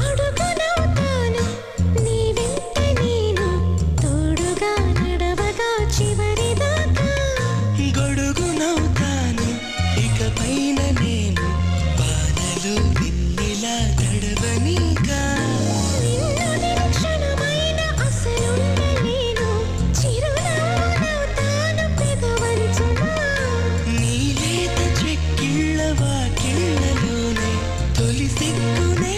అడుగునవుతాను నీ వెంట నేను తోడుగా నడవగా చివరిదాకా గొడుగునవుతాను ఇకపైన నేను బాధలు వెన్నెలా తడవనీగా నిన్ను నిరీక్షణమైన అసలుండలేను చిరునవ్వునవుతాను పెదవంచున నీలేత చెక్కిళ్ళ వాకిళ్ళలోనే తొలి సిగ్గునే